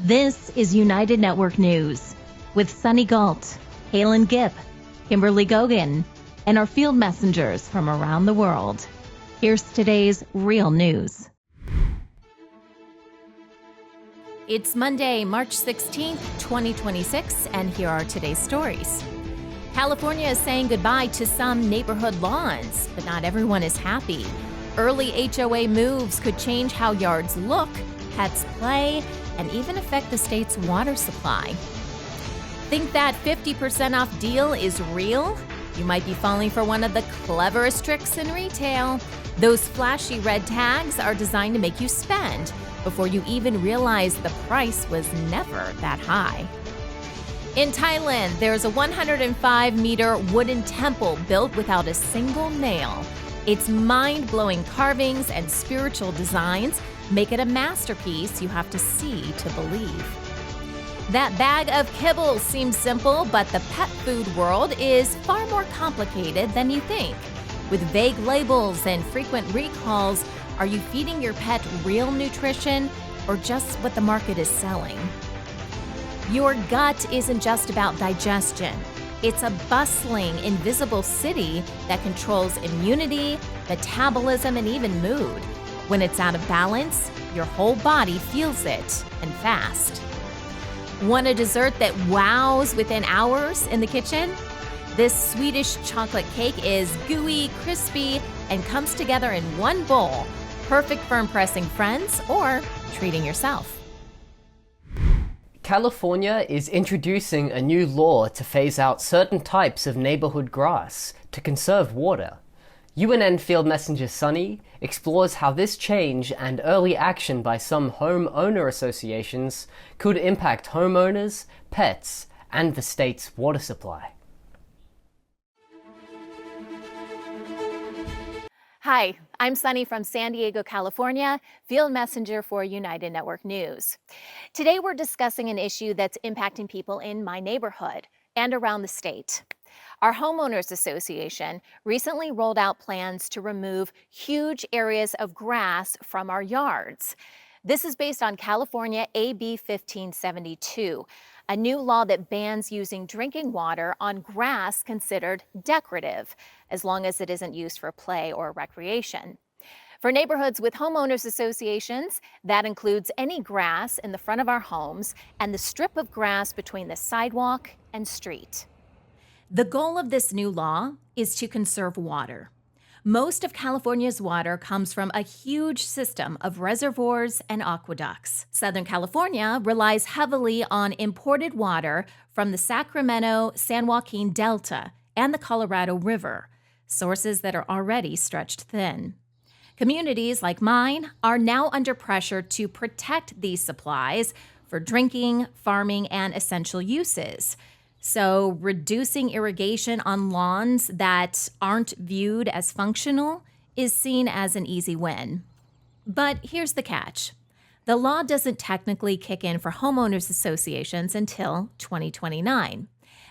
This is United Network News with Sunny Galt, Calen Gipp, Kimberly Gogan, and our field messengers from around the world. Here's today's real news. It's Monday, March 16th, 2026, and here are today's stories. California is saying goodbye to some neighborhood lawns, but not everyone is happy. Early HOA moves could change how yards look, pets play, and even affect the state's water supply. Think that 50% off deal is real? You might be falling for one of the cleverest tricks in retail. Those flashy red tags are designed to make you spend before you even realize the price was never that high. In Thailand, there's a 105-meter wooden temple built without a single nail. Its mind-blowing carvings and spiritual designs make it a masterpiece you have to see to believe. That bag of kibble seems simple, but the pet food world is far more complicated than you think. With vague labels and frequent recalls, are you feeding your pet real nutrition or just what the market is selling? Your gut isn't just about digestion. It's a bustling, invisible city that controls immunity, metabolism, and even mood. When it's out of balance, your whole body feels it, and fast. Want a dessert that wows within hours in the kitchen? This Swedish chocolate cake is gooey, crispy, and comes together in one bowl. Perfect for impressing friends or treating yourself. California is introducing a new law to phase out certain types of neighborhood grass to conserve water. UNN Field Messenger Sunny explores how this change and early action by some homeowner associations could impact homeowners, pets, and the state's water supply. Hi, I'm Sunny from San Diego, California, Field Messenger for United Network News. Today we're discussing an issue that's impacting people in my neighborhood and around the state. Our Homeowners Association recently rolled out plans to remove huge areas of grass from our yards. This is based on California AB 1572, a new law that bans using drinking water on grass considered decorative, as long as it isn't used for play or recreation. For neighborhoods with homeowners associations, that includes any grass in the front of our homes and the strip of grass between the sidewalk and street. The goal of this new law is to conserve water. Most of California's water comes from a huge system of reservoirs and aqueducts. Southern California relies heavily on imported water from the Sacramento-San Joaquin Delta and the Colorado River, sources that are already stretched thin. Communities like mine are now under pressure to protect these supplies for drinking, farming, and essential uses. So reducing irrigation on lawns that aren't viewed as functional is seen as an easy win. But here's the catch. The law doesn't technically kick in for homeowners associations until 2029.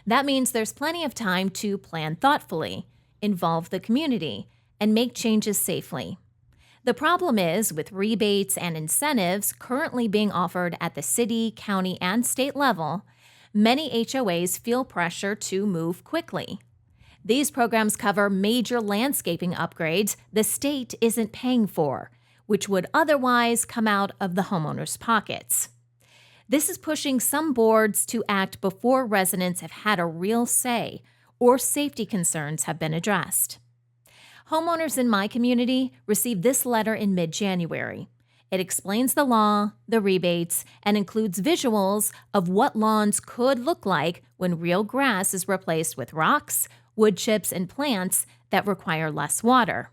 That means there's plenty of time to plan thoughtfully, involve the community, and make changes safely. The problem is, with rebates and incentives currently being offered at the city, county, and state level, many HOAs feel pressure to move quickly. These programs cover major landscaping upgrades the state isn't paying for, which would otherwise come out of the homeowners' pockets. This is pushing some boards to act before residents have had a real say or safety concerns have been addressed. Homeowners in my community received this letter in mid-January. It explains the law, the rebates, and includes visuals of what lawns could look like when real grass is replaced with rocks, wood chips, and plants that require less water.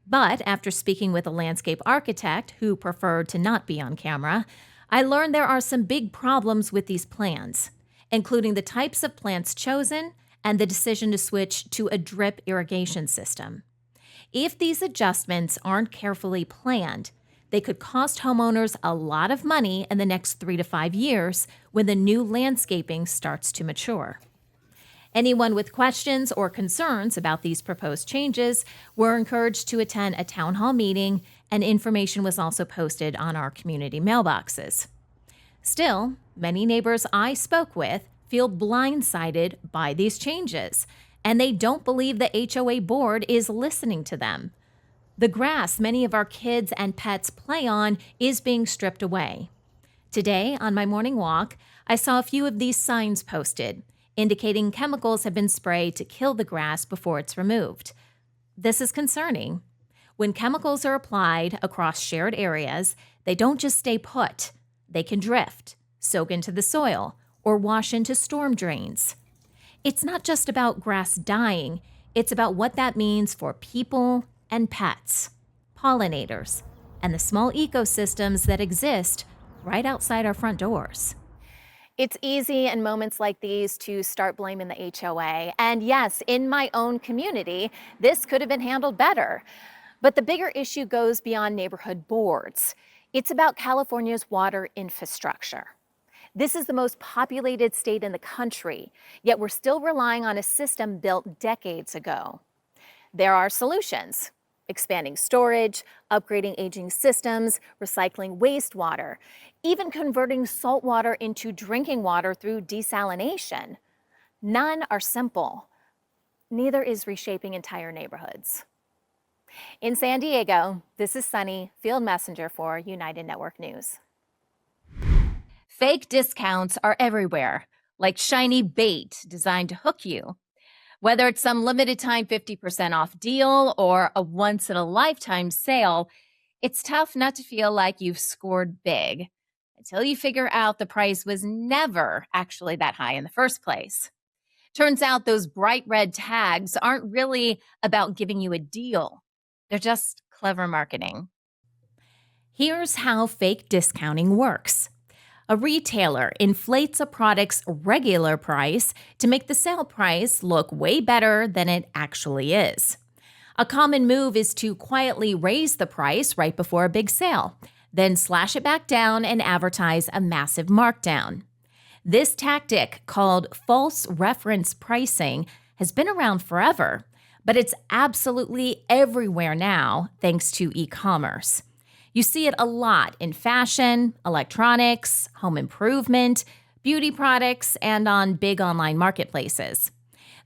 But after speaking with a landscape architect who preferred to not be on camera, I learned there are some big problems with these plans, including the types of plants chosen and the decision to switch to a drip irrigation system. If these adjustments aren't carefully planned, they could cost homeowners a lot of money in the next 3 to 5 years when the new landscaping starts to mature. Anyone with questions or concerns about these proposed changes were encouraged to attend a town hall meeting, and information was also posted on our community mailboxes. Still, many neighbors I spoke with feel blindsided by these changes, and they don't believe the HOA board is listening to them. The grass many of our kids and pets play on is being stripped away. Today, on my morning walk, I saw a few of these signs posted, indicating chemicals have been sprayed to kill the grass before it's removed. This is concerning. When chemicals are applied across shared areas, they don't just stay put. They can drift, soak into the soil, or wash into storm drains. It's not just about grass dying, it's about what that means for people and pets, pollinators, and the small ecosystems that exist right outside our front doors. It's easy in moments like these to start blaming the HOA. And yes, in my own community, this could have been handled better. But the bigger issue goes beyond neighborhood boards. It's about California's water infrastructure. This is the most populated state in the country, yet we're still relying on a system built decades ago. There are solutions: expanding storage, upgrading aging systems, recycling wastewater, even converting salt water into drinking water through desalination. None are simple. Neither is reshaping entire neighborhoods. In San Diego, this is Sunny, field messenger for United Network News. Fake discounts are everywhere, like shiny bait designed to hook you. Whether it's some limited time 50% off deal or a once-in-a-lifetime sale, it's tough not to feel like you've scored big until you figure out the price was never actually that high in the first place. Turns out those bright red tags aren't really about giving you a deal. They're just clever marketing. Here's how fake discounting works. A retailer inflates a product's regular price to make the sale price look way better than it actually is. A common move is to quietly raise the price right before a big sale, then slash it back down and advertise a massive markdown. This tactic, called false reference pricing, has been around forever, but it's absolutely everywhere now thanks to e-commerce. You see it a lot in fashion, electronics, home improvement, beauty products, and on big online marketplaces.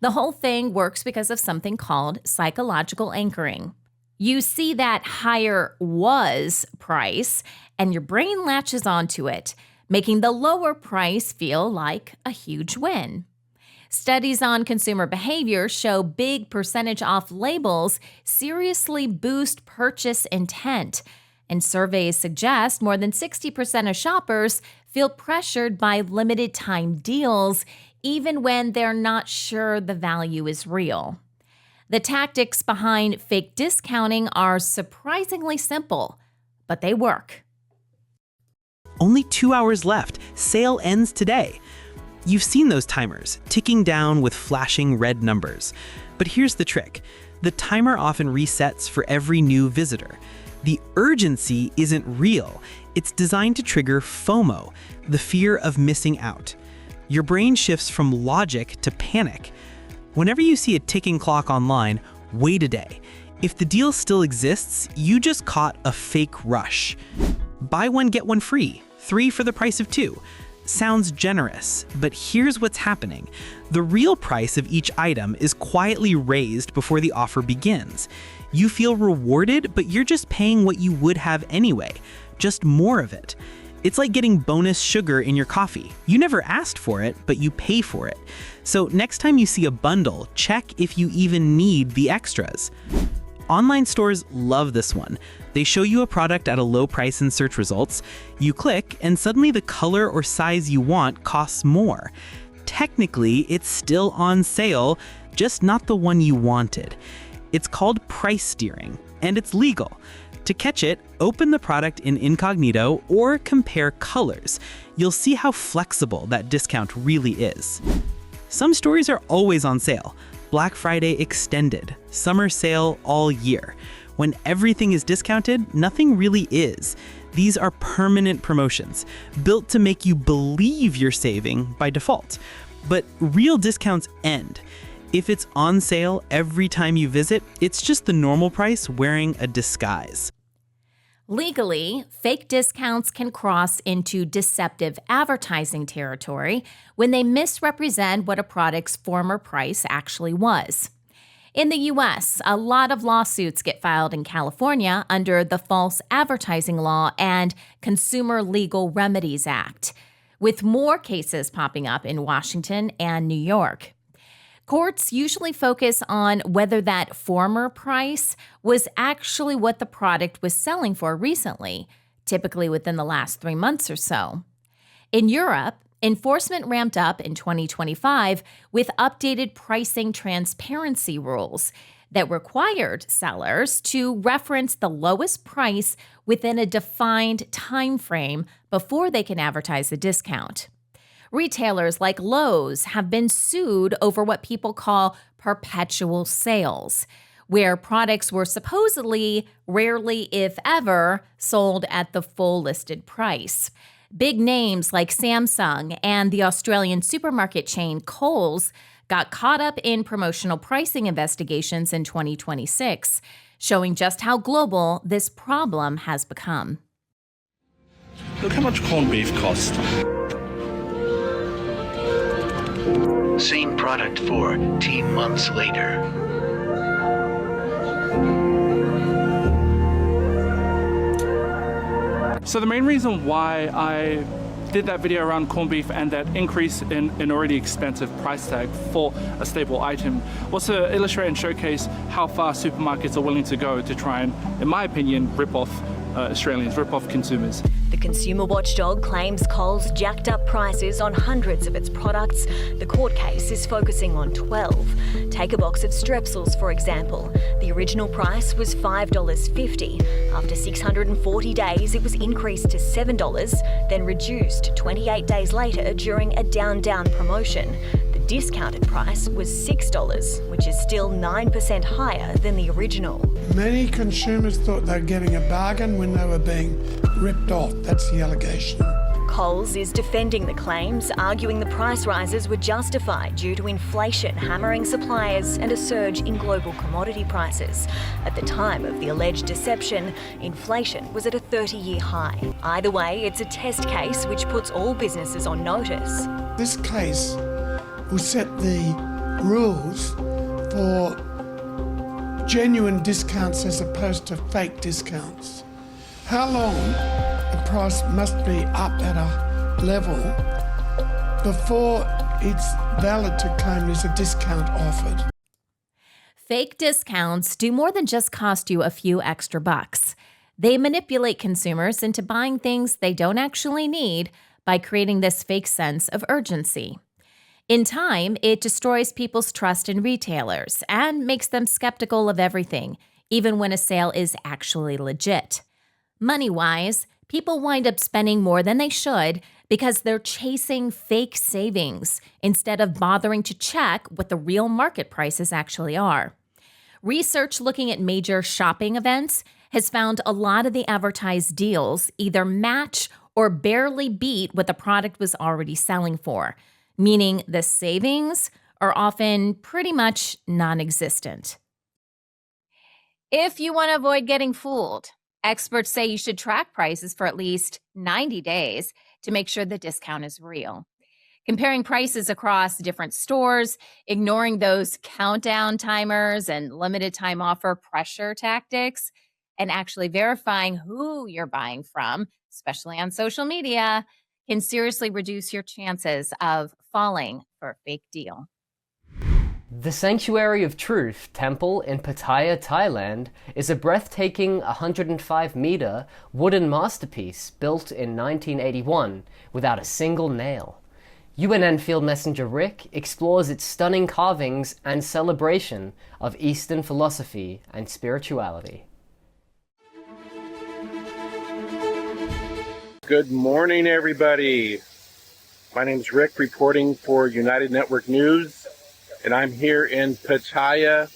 The whole thing works because of something called psychological anchoring. You see that higher was price, and your brain latches onto it, making the lower price feel like a huge win. Studies on consumer behavior show big percentage off labels seriously boost purchase intent. And surveys suggest more than 60% of shoppers feel pressured by limited time deals, even when they're not sure the value is real. The tactics behind fake discounting are surprisingly simple, but they work. Only 2 hours left. Sale ends today. You've seen those timers, ticking down with flashing red numbers. But here's the trick. The timer often resets for every new visitor. The urgency isn't real. It's designed to trigger FOMO, the fear of missing out. Your brain shifts from logic to panic. Whenever you see a ticking clock online, wait a day. If the deal still exists, you just caught a fake rush. Buy one, get one free. 3 for the price of 2. Sounds generous, but here's what's happening. The real price of each item is quietly raised before the offer begins. You feel rewarded, but you're just paying what you would have anyway, just more of it. It's like getting bonus sugar in your coffee. You never asked for it, but you pay for it. So next time you see a bundle, check if you even need the extras. Online stores love this one. They show you a product at a low price in search results. You click, and suddenly the color or size you want costs more. Technically, it's still on sale, just not the one you wanted. It's called price steering, and it's legal. To catch it, open the product in incognito or compare colors. You'll see how flexible that discount really is. Some stores are always on sale. Black Friday extended, summer sale all year. When everything is discounted, nothing really is. These are permanent promotions, built to make you believe you're saving by default. But real discounts end. If it's on sale every time you visit, it's just the normal price wearing a disguise. Legally, fake discounts can cross into deceptive advertising territory when they misrepresent what a product's former price actually was. In the U.S., a lot of lawsuits get filed in California under the False Advertising Law and Consumer Legal Remedies Act, with more cases popping up in Washington and New York. Courts usually focus on whether that former price was actually what the product was selling for recently, typically within the last 3 months or so. In Europe, enforcement ramped up in 2025 with updated pricing transparency rules that required sellers to reference the lowest price within a defined time frame before they can advertise the discount. Retailers like Lowe's have been sued over what people call perpetual sales, where products were supposedly, rarely if ever, sold at the full listed price. Big names like Samsung and the Australian supermarket chain Coles got caught up in promotional pricing investigations in 2026, showing just how global this problem has become. Look how much corned beef costs. Same product 14 months later. So the main reason why I did that video around corned beef and that increase in an already expensive price tag for a staple item was to illustrate and showcase how far supermarkets are willing to go to try and, in my opinion, rip off Australians, rip off consumers. The consumer watchdog claims Coles jacked up prices on hundreds of its products. The court case is focusing on 12. Take a box of Strepsils, for example. The original price was $5.50. After 640 days, it was increased to $7, then reduced 28 days later during a down-down promotion. The discounted price was $6, which is still 9% higher than the original. Many consumers thought they were getting a bargain when they were being ripped off. That's the allegation. Coles is defending the claims, arguing the price rises were justified due to inflation hammering suppliers and a surge in global commodity prices. At the time of the alleged deception, inflation was at a 30-year high. Either way, it's a test case which puts all businesses on notice. This case will set the rules for genuine discounts as opposed to fake discounts. How long a price must be up at a level before it's valid to claim there's a discount offered? Fake discounts do more than just cost you a few extra bucks. They manipulate consumers into buying things they don't actually need by creating this fake sense of urgency. In time, it destroys people's trust in retailers and makes them skeptical of everything, even when a sale is actually legit. Money-wise, people wind up spending more than they should because they're chasing fake savings instead of bothering to check what the real market prices actually are. Research looking at major shopping events has found a lot of the advertised deals either match or barely beat what the product was already selling for, meaning the savings are often pretty much non-existent. If you want to avoid getting fooled, experts say you should track prices for at least 90 days to make sure the discount is real. Comparing prices across different stores, ignoring those countdown timers and limited time offer pressure tactics, and actually verifying who you're buying from, especially on social media, can seriously reduce your chances of falling for a fake deal. The Sanctuary of Truth temple in Pattaya, Thailand, is a breathtaking 105-meter wooden masterpiece built in 1981 without a single nail. UNN Field Messenger Rick explores its stunning carvings and celebration of Eastern philosophy and spirituality. Good morning, everybody. My name is Rick, reporting for United Network News, and I'm here in Pattaya,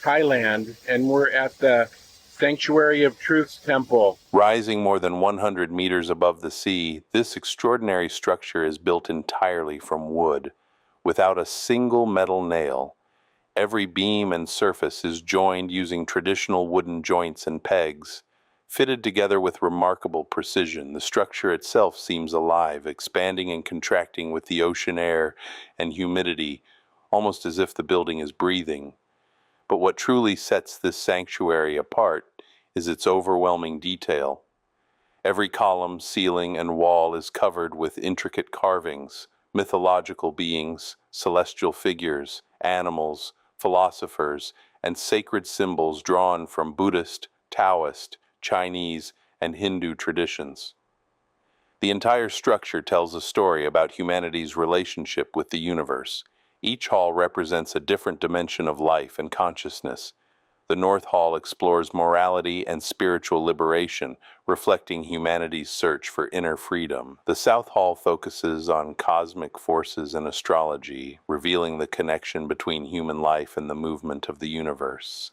Thailand, and we're at the Sanctuary of Truth's temple. Rising more than 100 meters above the sea, this extraordinary structure is built entirely from wood, without a single metal nail. Every beam and surface is joined using traditional wooden joints and pegs, Fitted together with remarkable precision, the structure itself seems alive, expanding and contracting with the ocean air and humidity, almost as if the building is breathing. But what truly sets this sanctuary apart is its overwhelming detail. Every column, ceiling, and wall is covered with intricate carvings, mythological beings, celestial figures, animals, philosophers, and sacred symbols drawn from Buddhist, Taoist, Chinese, and Hindu traditions. The entire structure tells a story about humanity's relationship with the universe. Each hall represents a different dimension of life and consciousness. The North Hall explores morality and spiritual liberation, reflecting humanity's search for inner freedom. The South Hall focuses on cosmic forces and astrology, revealing the connection between human life and the movement of the universe.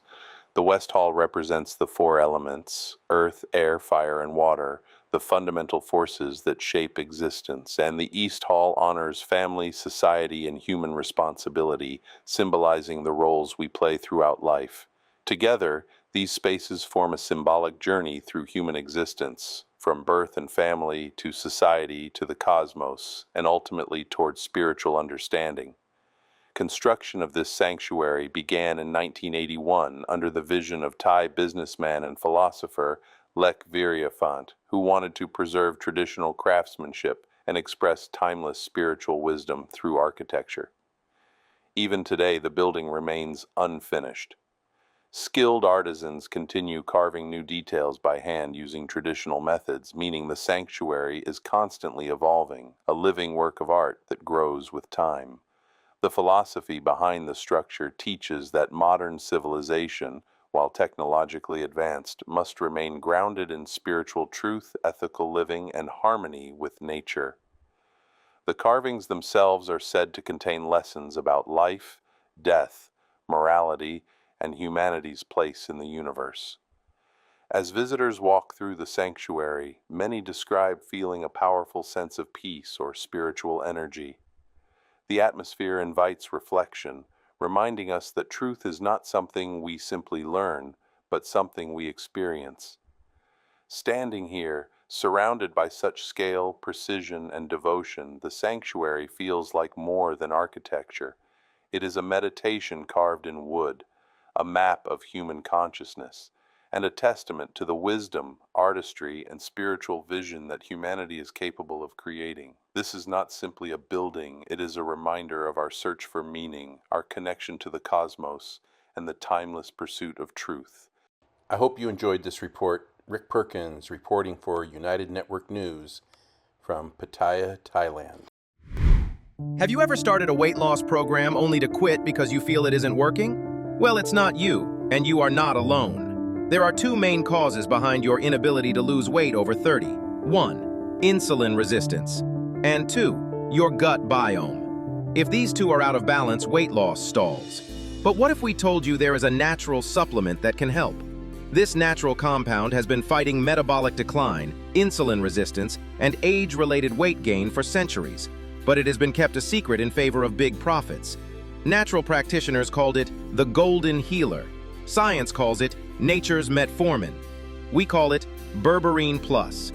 The West Hall represents the four elements: earth, air, fire, and water, the fundamental forces that shape existence. And the East Hall honors family, society, and human responsibility, symbolizing the roles we play throughout life. Together, these spaces form a symbolic journey through human existence, from birth and family to society to the cosmos, and ultimately towards spiritual understanding. Construction of this sanctuary began in 1981 under the vision of Thai businessman and philosopher Lek Viryafant, who wanted to preserve traditional craftsmanship and express timeless spiritual wisdom through architecture. Even today, the building remains unfinished. Skilled artisans continue carving new details by hand using traditional methods, meaning the sanctuary is constantly evolving, a living work of art that grows with time. The philosophy behind the structure teaches that modern civilization, while technologically advanced, must remain grounded in spiritual truth, ethical living, and harmony with nature. The carvings themselves are said to contain lessons about life, death, morality, and humanity's place in the universe. As visitors walk through the sanctuary, many describe feeling a powerful sense of peace or spiritual energy. The atmosphere invites reflection, reminding us that truth is not something we simply learn, but something we experience. Standing here, surrounded by such scale, precision, and devotion, the sanctuary feels like more than architecture. It is a meditation carved in wood, a map of human consciousness, and a testament to the wisdom, artistry, and spiritual vision that humanity is capable of creating. This is not simply a building, it is a reminder of our search for meaning, our connection to the cosmos, and the timeless pursuit of truth. I hope you enjoyed this report. Rick Perkins reporting for United Network News from Pattaya, Thailand. Have you ever started a weight loss program only to quit because you feel it isn't working? Well, it's not you, and you are not alone. There are two main causes behind your inability to lose weight over 30. 1. Insulin resistance. And 2. Your gut biome. If these two are out of balance, weight loss stalls. But what if we told you there is a natural supplement that can help? This natural compound has been fighting metabolic decline, insulin resistance, and age-related weight gain for centuries, but it has been kept a secret in favor of big profits. Natural practitioners called it the golden healer. Science calls it nature's metformin. We call it Berberine Plus.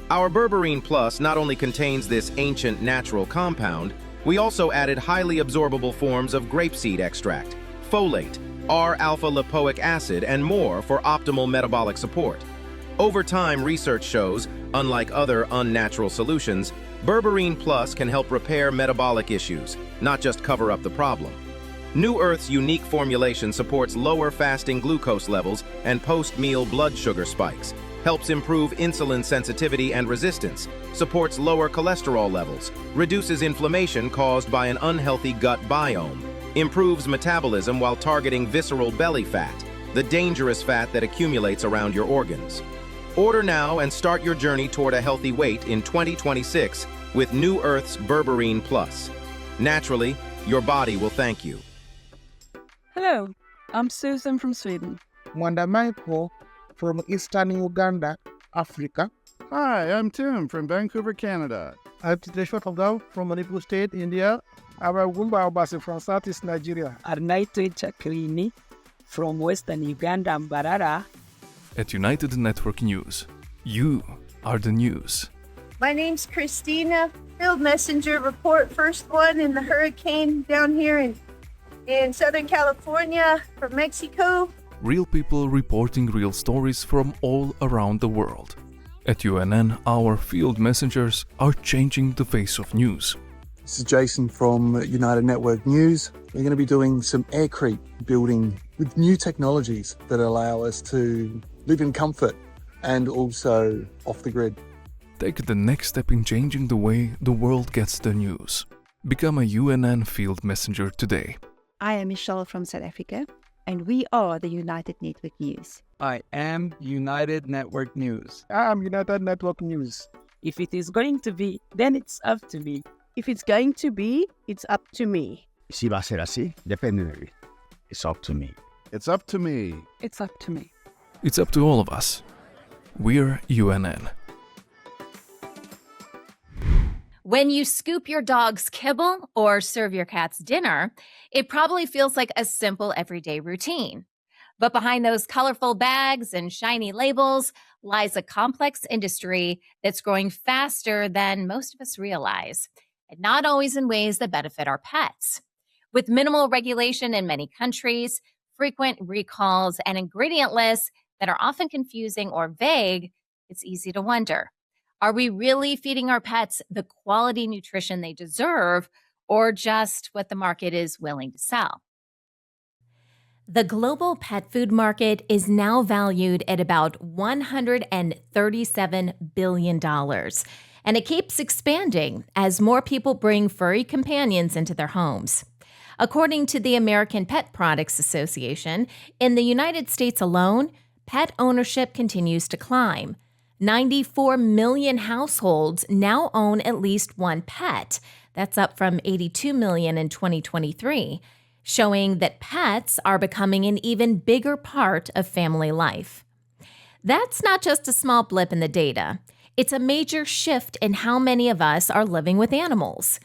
Our Berberine Plus not only contains this ancient natural compound, we also added highly absorbable forms of grapeseed extract, folate, R-alpha-lipoic acid, and more for optimal metabolic support. Over time, research shows, unlike other unnatural solutions, Berberine Plus can help repair metabolic issues, not just cover up the problem. New Earth's unique formulation supports lower fasting glucose levels and post-meal blood sugar spikes, helps improve insulin sensitivity and resistance, supports lower cholesterol levels, reduces inflammation caused by an unhealthy gut biome, improves metabolism while targeting visceral belly fat, the dangerous fat that accumulates around your organs. Order now and start your journey toward a healthy weight in 2026 with New Earth's Berberine Plus. Naturally, your body will thank you. Hello, I'm Susan from Sweden. Mwanda Michael from Eastern Uganda, Africa. Hi, I'm Tim from Vancouver, Canada. I'm Titeshwar Thamgao from Manipur State, India. I'm Gumba Obasi from Southeast Nigeria. Arnaito Chakrini from Western Uganda, Mbarara. At United Network News, you are the news. My name's Christina, field messenger, report first one in the hurricane down here in Southern California from Mexico. Real people reporting real stories from all around the world. At UNN, our field messengers are changing the face of news. This is Jason from United Network News. We're going to be doing some aircrete building with new technologies that allow us to live in comfort and also off the grid. Take the next step in changing the way the world gets the news. Become a UNN field messenger today. I am Michelle from South Africa, and we are the United Network News. I am United Network News. I am United Network News. If it is going to be, then it's up to me. If it's going to be, it's up to me. Si va a ser así, depende de mí. It's up to me. It's up to me. It's up to me. It's up to all of us. We're UNN. When you scoop your dog's kibble or serve your cat's dinner, it probably feels like a simple everyday routine. But behind those colorful bags and shiny labels lies a complex industry that's growing faster than most of us realize, and not always in ways that benefit our pets. With minimal regulation in many countries, frequent recalls, and ingredient lists that are often confusing or vague, it's easy to wonder, are we really feeding our pets the quality nutrition they deserve, or just what the market is willing to sell? The global pet food market is now valued at about $137 billion, and it keeps expanding as more people bring furry companions into their homes. According to the American Pet Products Association, in the United States alone, pet ownership continues to climb. 94 million households now own at least one pet. That's up from 82 million in 2023, showing that pets are becoming an even bigger part of family life. That's not just a small blip in the data. It's a major shift in how many of us are living with animals.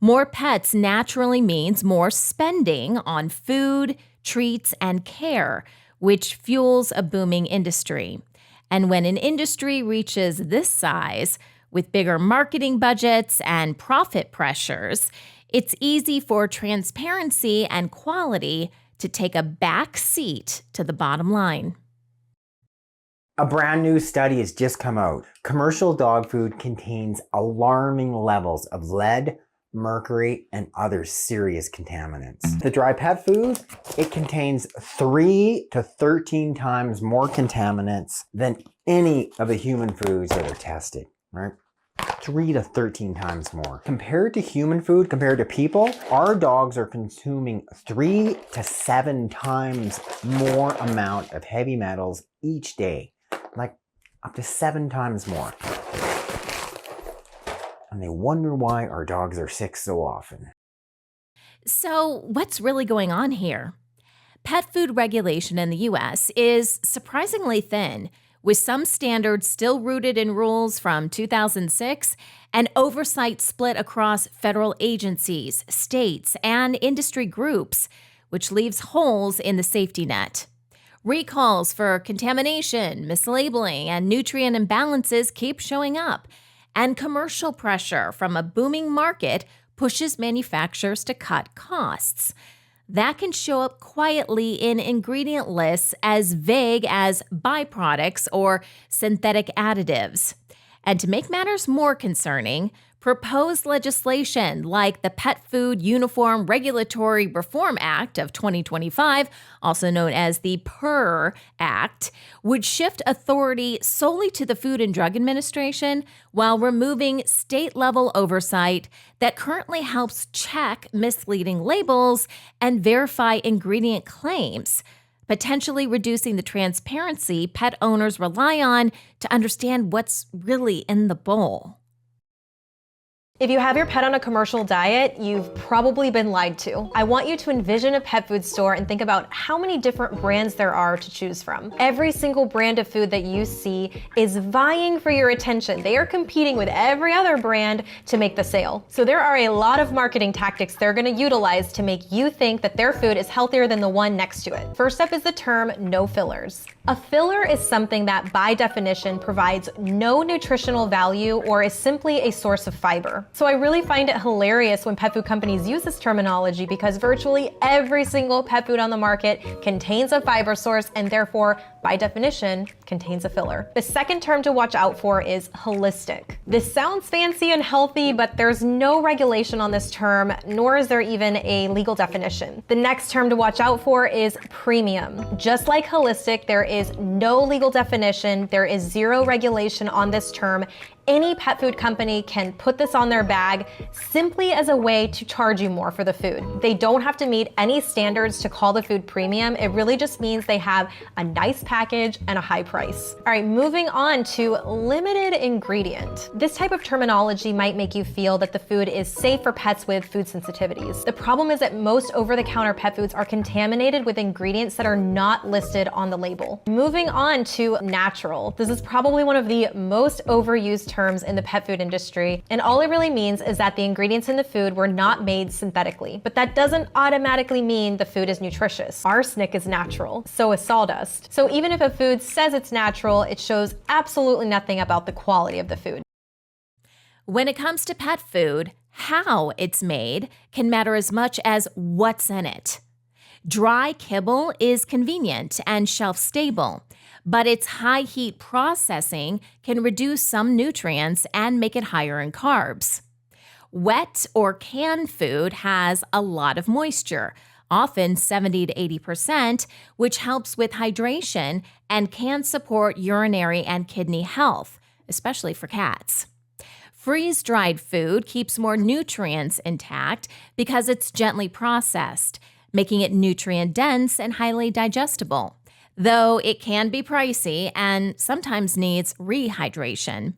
More pets naturally means more spending on food, treats, and care, which fuels a booming industry. And when an industry reaches this size, with bigger marketing budgets and profit pressures, it's easy for transparency and quality to take a back seat to the bottom line. A brand new study has just come out. Commercial dog food contains alarming levels of lead, mercury, and other serious contaminants. The dry pet food, it contains 3 to 13 times more contaminants than any of the human foods that are tested, right? 3 to 13 times more. Compared to human food, compared to people, our dogs are consuming 3 to 7 times more amount of heavy metals each day, like up to 7 times more. And they wonder why our dogs are sick so often. So, what's really going on here? Pet food regulation in the U.S. is surprisingly thin, with some standards still rooted in rules from 2006 and oversight split across federal agencies, states, and industry groups, which leaves holes in the safety net. Recalls for contamination, mislabeling, and nutrient imbalances keep showing up, and commercial pressure from a booming market pushes manufacturers to cut costs. That can show up quietly in ingredient lists as vague as byproducts or synthetic additives. And to make matters more concerning, proposed legislation like the Pet Food Uniform Regulatory Reform Act of 2025, also known as the PUR Act, would shift authority solely to the Food and Drug Administration while removing state-level oversight that currently helps check misleading labels and verify ingredient claims, potentially reducing the transparency pet owners rely on to understand what's really in the bowl. If you have your pet on a commercial diet, you've probably been lied to. I want you to envision a pet food store and think about how many different brands there are to choose from. Every single brand of food that you see is vying for your attention. They are competing with every other brand to make the sale. So there are a lot of marketing tactics they're gonna utilize to make you think that their food is healthier than the one next to it. First up is the term no fillers. A filler is something that by definition provides no nutritional value or is simply a source of fiber. So I really find it hilarious when pet food companies use this terminology because virtually every single pet food on the market contains a fiber source and therefore, by definition, contains a filler. The second term to watch out for is holistic. This sounds fancy and healthy, but there's no regulation on this term, nor is there even a legal definition. The next term to watch out for is premium. Just like holistic, there is no legal definition, there is zero regulation on this term. Any pet food company can put this on their bag simply as a way to charge you more for the food. They don't have to meet any standards to call the food premium. It really just means they have a nice package and a high price. All right, moving on to limited ingredient. This type of terminology might make you feel that the food is safe for pets with food sensitivities. The problem is that most over-the-counter pet foods are contaminated with ingredients that are not listed on the label. Moving on to natural. This is probably one of the most overused terms in the pet food industry, and all it really means is that the ingredients in the food were not made synthetically. But that doesn't automatically mean the food is nutritious. Arsenic is natural, so is sawdust. So even if a food says it's natural, it shows absolutely nothing about the quality of the food. When it comes to pet food, how it's made can matter as much as what's in it. Dry kibble is convenient and shelf-stable, but its high heat processing can reduce some nutrients and make it higher in carbs. Wet or canned food has a lot of moisture, often 70 to 80%, which helps with hydration and can support urinary and kidney health, especially for cats. Freeze-dried food keeps more nutrients intact because it's gently processed, making it nutrient-dense and highly digestible, though it can be pricey and sometimes needs rehydration.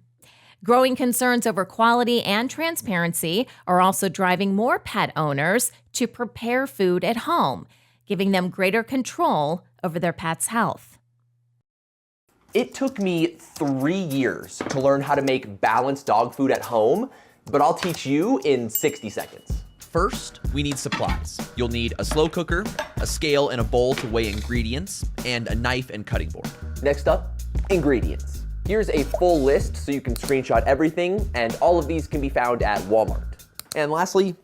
Growing concerns over quality and transparency are also driving more pet owners to prepare food at home, giving them greater control over their pet's health. It took me 3 years to learn how to make balanced dog food at home, but I'll teach you in 60 seconds. First, we need supplies. You'll need a slow cooker, a scale and a bowl to weigh ingredients, and a knife and cutting board. Next up, ingredients. Here's a full list so you can screenshot everything, and all of these can be found at Walmart. And lastly,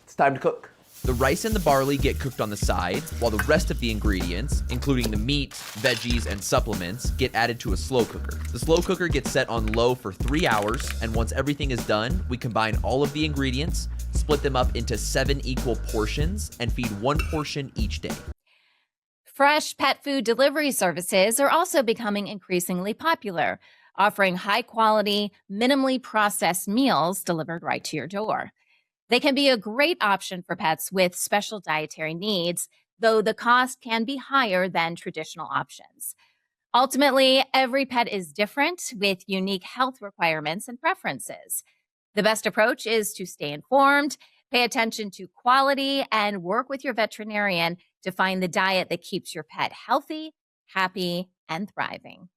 it's time to cook. The rice and the barley get cooked on the side, while the rest of the ingredients, including the meat, veggies, and supplements, get added to a slow cooker. The slow cooker gets set on low for 3 hours, and once everything is done, we combine all of the ingredients, split them up into 7 equal portions, and feed 1 portion each day. Fresh pet food delivery services are also becoming increasingly popular, offering high-quality, minimally processed meals delivered right to your door. They can be a great option for pets with special dietary needs, though the cost can be higher than traditional options. Ultimately, every pet is different with unique health requirements and preferences. The best approach is to stay informed, pay attention to quality, and work with your veterinarian to find the diet that keeps your pet healthy, happy, and thriving.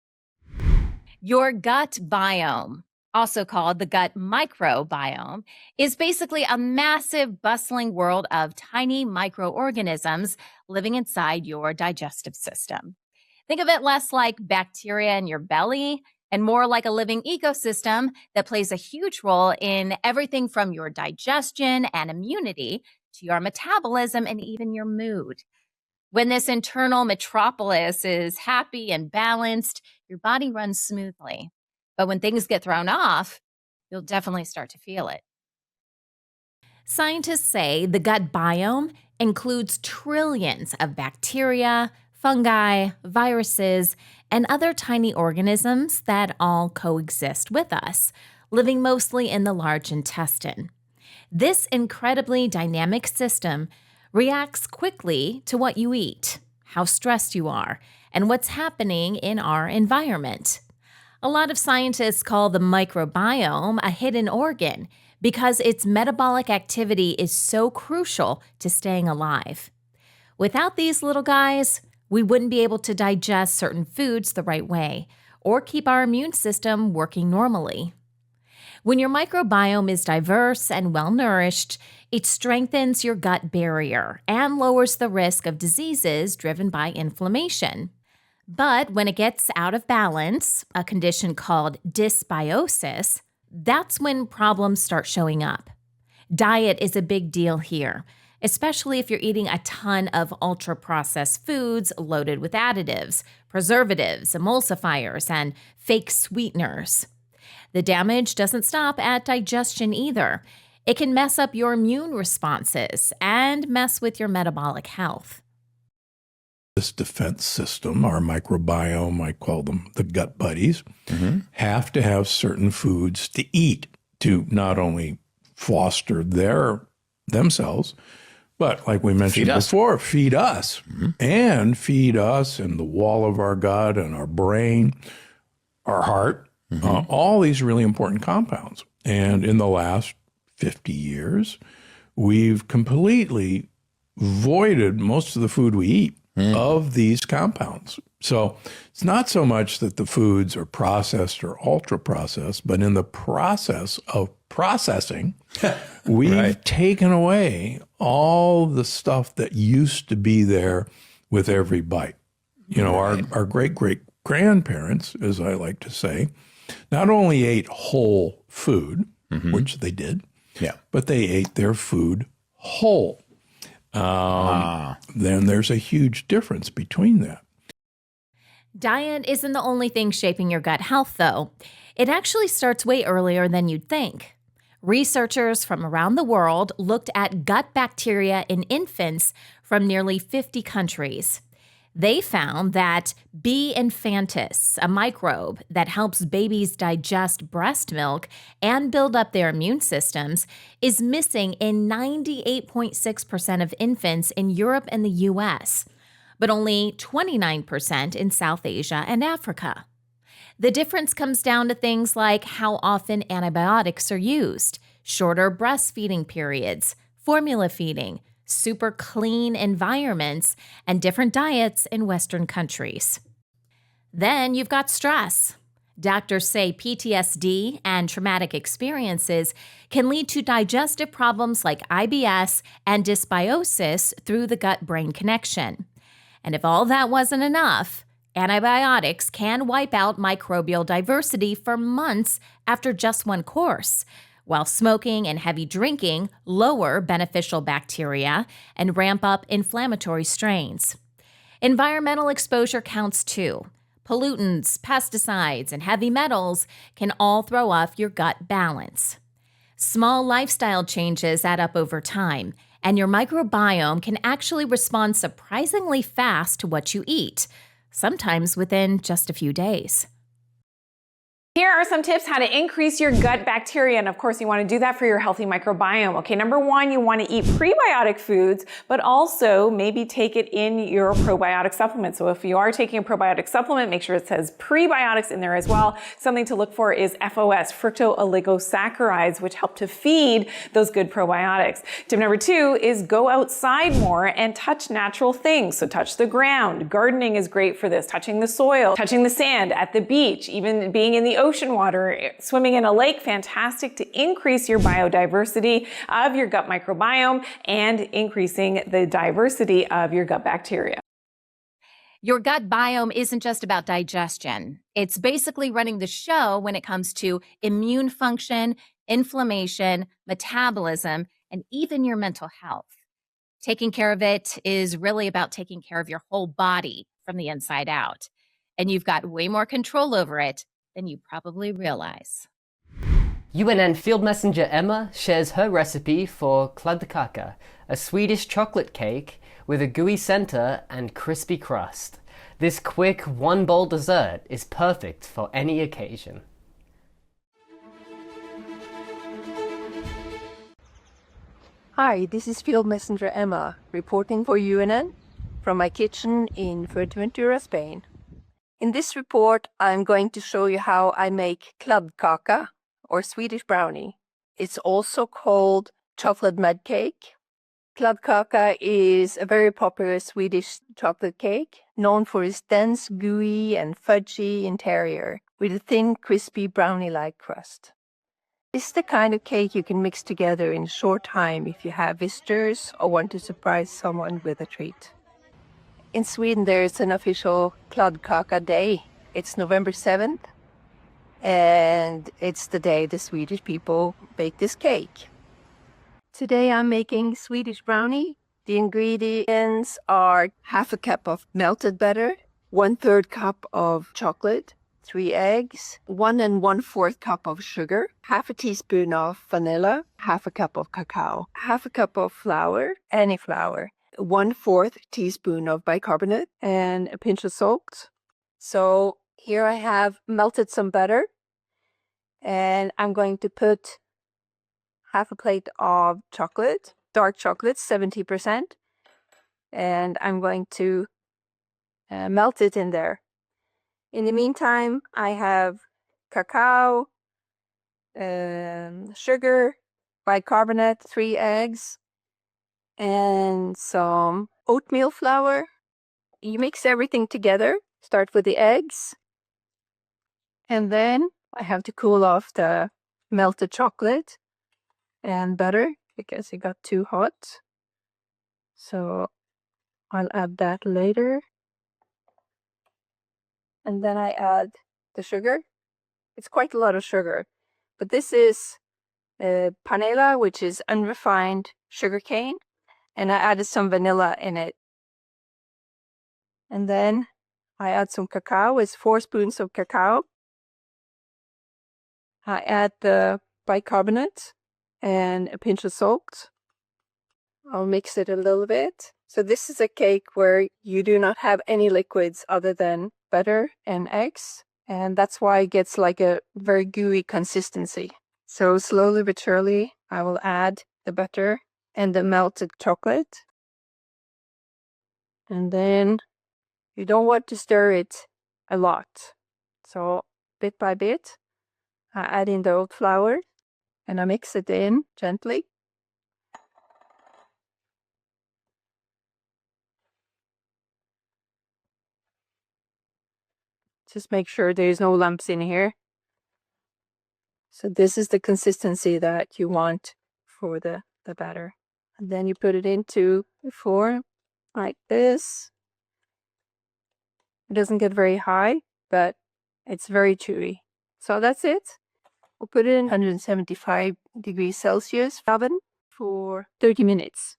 Your gut biome, also called the gut microbiome, is basically a massive, bustling world of tiny microorganisms living inside your digestive system. Think of it less like bacteria in your belly and more like a living ecosystem that plays a huge role in everything from your digestion and immunity to your metabolism and even your mood. When this internal metropolis is happy and balanced, your body runs smoothly. But when things get thrown off, you'll definitely start to feel it. Scientists say the gut biome includes trillions of bacteria, fungi, viruses, and other tiny organisms that all coexist with us, living mostly in the large intestine. This incredibly dynamic system reacts quickly to what you eat, how stressed you are, and what's happening in our environment. A lot of scientists call the microbiome a hidden organ because its metabolic activity is so crucial to staying alive. Without these little guys, we wouldn't be able to digest certain foods the right way or keep our immune system working normally. When your microbiome is diverse and well-nourished, it strengthens your gut barrier and lowers the risk of diseases driven by inflammation. But when it gets out of balance, a condition called dysbiosis, that's when problems start showing up. Diet is a big deal here, especially if you're eating a ton of ultra-processed foods loaded with additives, preservatives, emulsifiers, and fake sweeteners. The damage doesn't stop at digestion either. It can mess up your immune responses and mess with your metabolic health. This defense system, our microbiome, I call them the gut buddies, have to have certain foods to eat to not only foster themselves, but like we mentioned before, feed us and feed us and the wall of our gut and our brain, our heart, all these really important compounds. And in the last 50 years, we've completely voided most of the food we eat of these compounds. So it's not so much that the foods are processed or ultra processed, but in the process of processing, we've taken away all the stuff that used to be there with every bite. You know, our great-great-grandparents, as I like to say, not only ate whole food, which they did, but they ate their food whole. Then there's a huge difference between that. Diet isn't the only thing shaping your gut health, though. It actually starts way earlier than you'd think. Researchers from around the world looked at gut bacteria in infants from nearly 50 countries. They found that B. infantis, a microbe that helps babies digest breast milk and build up their immune systems, is missing in 98.6% of infants in Europe and the US, but only 29% in South Asia and Africa. The difference comes down to things like how often antibiotics are used, shorter breastfeeding periods, formula feeding, super clean environments, and different diets in Western countries. Then you've got stress. Doctors say PTSD and traumatic experiences can lead to digestive problems like IBS and dysbiosis through the gut-brain connection. And if all that wasn't enough, antibiotics can wipe out microbial diversity for months after just one course, while smoking and heavy drinking lower beneficial bacteria and ramp up inflammatory strains. Environmental exposure counts too. Pollutants, pesticides, and heavy metals can all throw off your gut balance. Small lifestyle changes add up over time, and your microbiome can actually respond surprisingly fast to what you eat, sometimes within just a few days. Here are some tips how to increase your gut bacteria, and of course you want to do that for your healthy microbiome. Okay, number one, you want to eat prebiotic foods, but also maybe take it in your probiotic supplement. So if you are taking a probiotic supplement, make sure it says prebiotics in there as well. Something to look for is FOS, fructooligosaccharides, which help to feed those good probiotics. Tip number two is go outside more and touch natural things. So touch the ground. Gardening is great for this. Touching the soil, touching the sand at the beach, even being in the ocean water, swimming in a lake, fantastic to increase your biodiversity of your gut microbiome and increasing the diversity of your gut bacteria. Your gut biome isn't just about digestion. It's basically running the show when it comes to immune function, inflammation, metabolism, and even your mental health. Taking care of it is really about taking care of your whole body from the inside out. And you've got way more control over it than you probably realize. UNN Field Messenger Emma shares her recipe for Kladdkaka, a Swedish chocolate cake with a gooey center and crispy crust. This quick one-bowl dessert is perfect for any occasion. Hi, this is Field Messenger Emma, reporting for UNN from my kitchen in Fuerteventura, Spain. In this report, I'm going to show you how I make Kladdkaka, or Swedish brownie. It's also called chocolate mud cake. Kladdkaka is a very popular Swedish chocolate cake, known for its dense, gooey, and fudgy interior, with a thin, crispy brownie-like crust. This is the kind of cake you can mix together in a short time if you have visitors or want to surprise someone with a treat. In Sweden, there is an official Kladdkaka Day. It's November 7th, and it's the day the Swedish people bake this cake. Today I'm making Swedish brownie. The ingredients are half a cup of melted butter, 1/3 cup of chocolate, 3 eggs, 1 1/4 cup of sugar, half a teaspoon of vanilla, half a cup of cacao, half a cup of flour, any flour, 1/4 teaspoon of bicarbonate, and a pinch of salt. So here I have melted some butter, and I'm going to put half a plate of chocolate, dark chocolate, 70%, and I'm going to melt it in there. In the meantime, I have cacao, sugar, bicarbonate, 3 eggs, and some oatmeal flour. You mix everything together. Start with the eggs, and then I have to cool off the melted chocolate and butter because it got too hot. So I'll add that later. And then I add the sugar. It's quite a lot of sugar, but this is panela, which is unrefined sugar cane, and I added some vanilla in it. And then I add some cacao. It's 4 spoons of cacao. I add the bicarbonate and a pinch of salt. I'll mix it a little bit. So this is a cake where you do not have any liquids other than butter and eggs, and that's why it gets like a very gooey consistency. So slowly but surely I will add the butter and the melted chocolate, and then you don't want to stir it a lot. So bit by bit I add in the oat flour and I mix it in gently. Just make sure there's no lumps in here. So this is the consistency that you want for the batter. And then you put it into the form like this. It doesn't get very high, but it's very chewy. So that's it. We'll put it in 175 degrees Celsius oven for 30 minutes.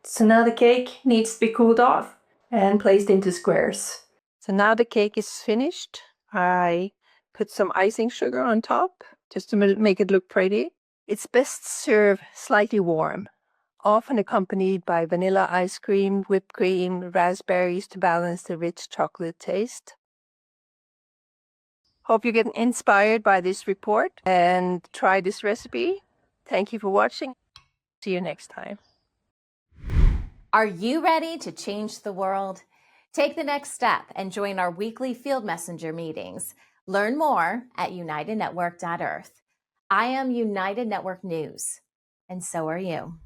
So now the cake needs to be cooled off and placed into squares. So now the cake is finished. I put some icing sugar on top just to make it look pretty. It's best served slightly warm, often accompanied by vanilla ice cream, whipped cream, raspberries to balance the rich chocolate taste. Hope you get inspired by this report and try this recipe. Thank you for watching. See you next time. Are you ready to change the world? Take the next step and join our weekly Field Messenger meetings. Learn more at unitednetwork.earth. I am United Network News, and so are you.